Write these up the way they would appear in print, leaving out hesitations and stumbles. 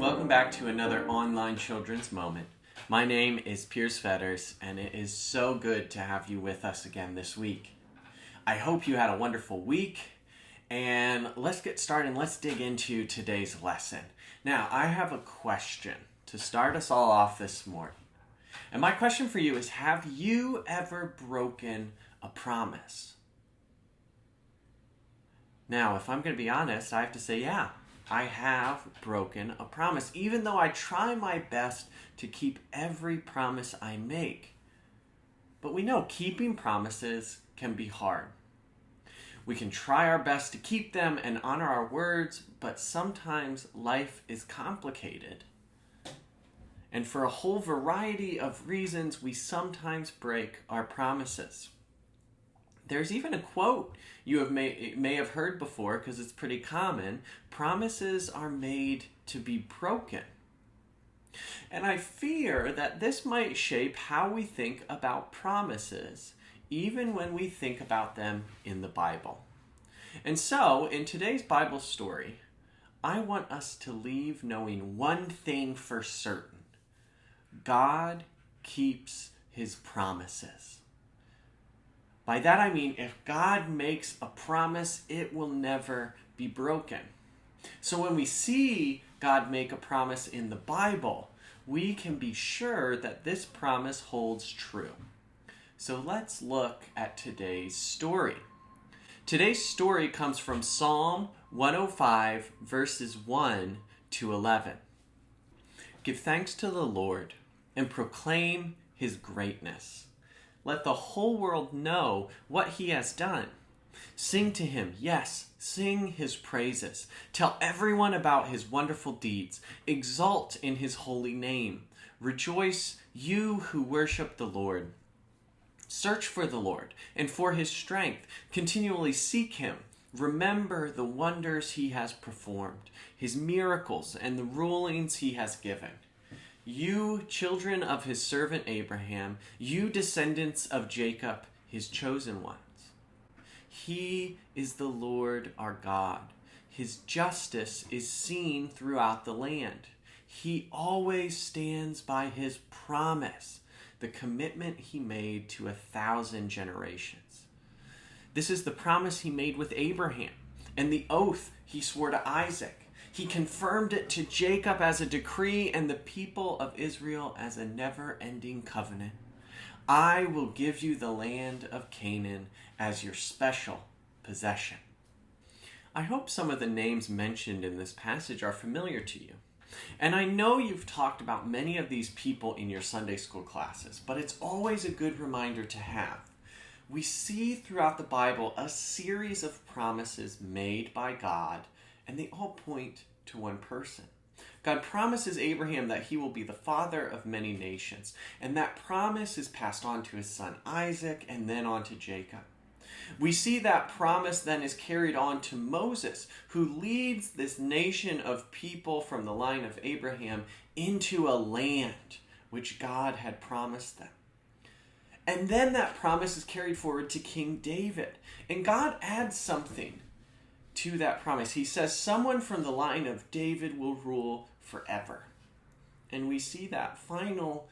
welcome back to another online children's moment. My name is Piers Fetters, and it is so good to have you with us again this week. I hope you had a wonderful week, and let's get started and let's dig into today's lesson. Now, I have a question to start us all off this morning. And my question for you is, have you ever broken a promise? Now, if I'm going to be honest, I have to say, yeah, I have broken a promise, even though I try my best to keep every promise I make. But we know keeping promises can be hard. We can try our best to keep them and honor our words, but sometimes life is complicated. And for a whole variety of reasons, we sometimes break our promises. There's even a quote you may have heard before because it's pretty common. Promises are made to be broken. And I fear that this might shape how we think about promises, even when we think about them in the Bible. And so, in today's Bible story, I want us to leave knowing one thing for certain. God keeps his promises. By that I mean, if God makes a promise, it will never be broken. So when we see God make a promise in the Bible, we can be sure that this promise holds true. So let's look at today's story. Today's story comes from Psalm 105, verses 1 to 11. Give thanks to the Lord and proclaim his greatness. Let the whole world know what he has done. Sing to him, yes, sing his praises. Tell everyone about his wonderful deeds. Exult in his holy name. Rejoice, you who worship the Lord. Search for the Lord and for his strength. Continually seek him. Remember the wonders he has performed, his miracles and the rulings he has given. You, children of his servant Abraham, you descendants of Jacob, his chosen ones. He is the Lord our God. His justice is seen throughout the land. He always stands by his promise, the commitment he made to 1,000 generations. This is the promise he made with Abraham and the oath he swore to Isaac. He confirmed it to Jacob as a decree and the people of Israel as a never-ending covenant. I will give you the land of Canaan as your special possession. I hope some of the names mentioned in this passage are familiar to you. And I know you've talked about many of these people in your Sunday school classes, but it's always a good reminder to have. We see throughout the Bible a series of promises made by God, and they all point to one person. God promises Abraham that he will be the father of many nations, and that promise is passed on to his son Isaac and then on to Jacob. We see that promise then is carried on to Moses, who leads this nation of people from the line of Abraham into a land which God had promised them. And then that promise is carried forward to King David, and God adds something to that promise. He says someone from the line of David will rule forever. And we see that final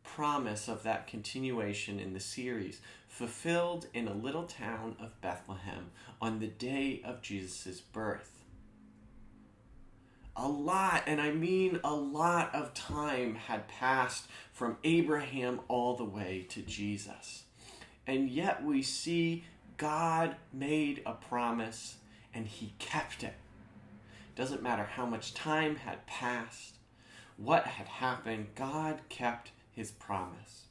promise of that continuation in the series fulfilled in a little town of Bethlehem on the day of Jesus' birth. A lot, and I mean a lot of time had passed from Abraham all the way to Jesus. And yet we see God made a promise and he kept it. Doesn't matter how much time had passed, what had happened, God kept his promise.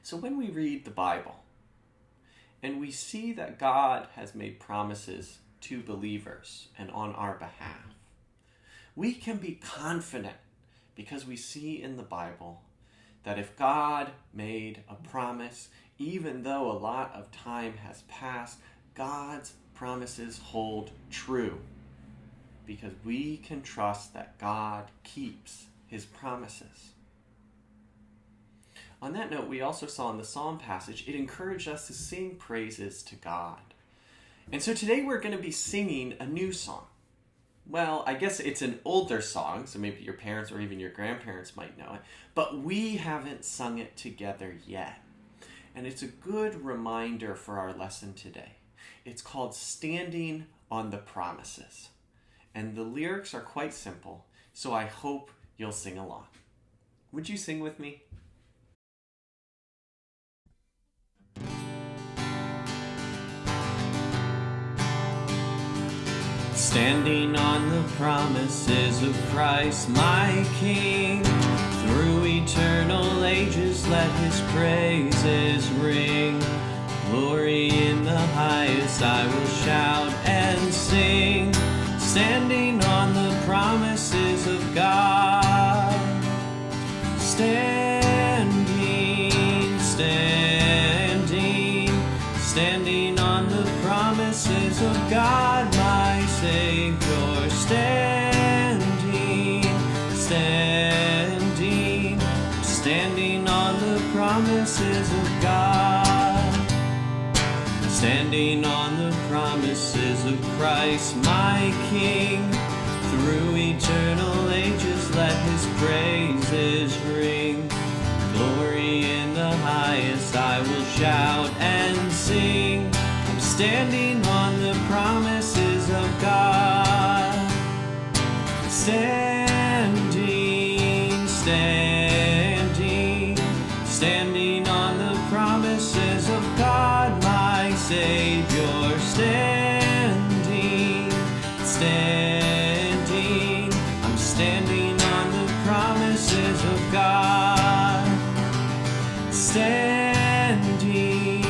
So when we read the Bible and we see that God has made promises to believers and on our behalf, we can be confident because we see in the Bible that if God made a promise, even though a lot of time has passed, God's promises hold true because we can trust that God keeps his promises. On that note, we also saw in the Psalm passage, it encouraged us to sing praises to God. And so today we're going to be singing a new song. well, I guess it's an older song, so maybe your parents or even your grandparents might know it, but we haven't sung it together yet. And it's a good reminder for our lesson today. It's called Standing on the Promises. And the lyrics are quite simple, so I hope you'll sing along. Would you sing with me? Standing on the promises of Christ, my King. Through eternal ages, let his praises ring. Glory in the highest, I will shout and sing. Standing on the promises of God. Standing, standing, standing on the promises of God, my Savior. Standing, standing, standing on the promises of God. Standing on the promises of Christ, my King. Through eternal ages, let his praises ring. Glory in the highest, I will shout and sing. I'm standing on the promises of God. Standing, standing, standing on the promises of God, my Savior. Standing, standing, I'm standing on the promises of God. Standing,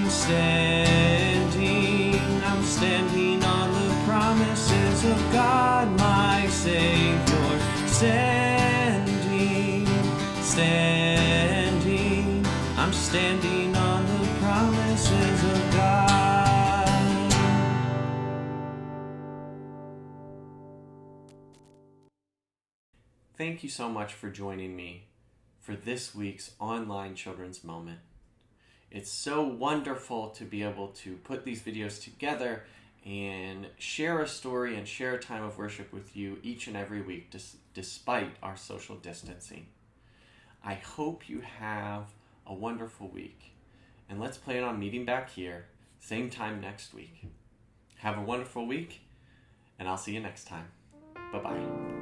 standing, I'm standing on the promises of God, my Savior. Standing, standing, I'm standing on the promises of God. Thank you so much for joining me for this week's online children's moment. It's so wonderful to be able to put these videos together and share a story and share a time of worship with you each and every week, despite our social distancing. I hope you have a wonderful week, and let's plan on meeting back here, same time next week. Have a wonderful week, and I'll see you next time. Bye-bye.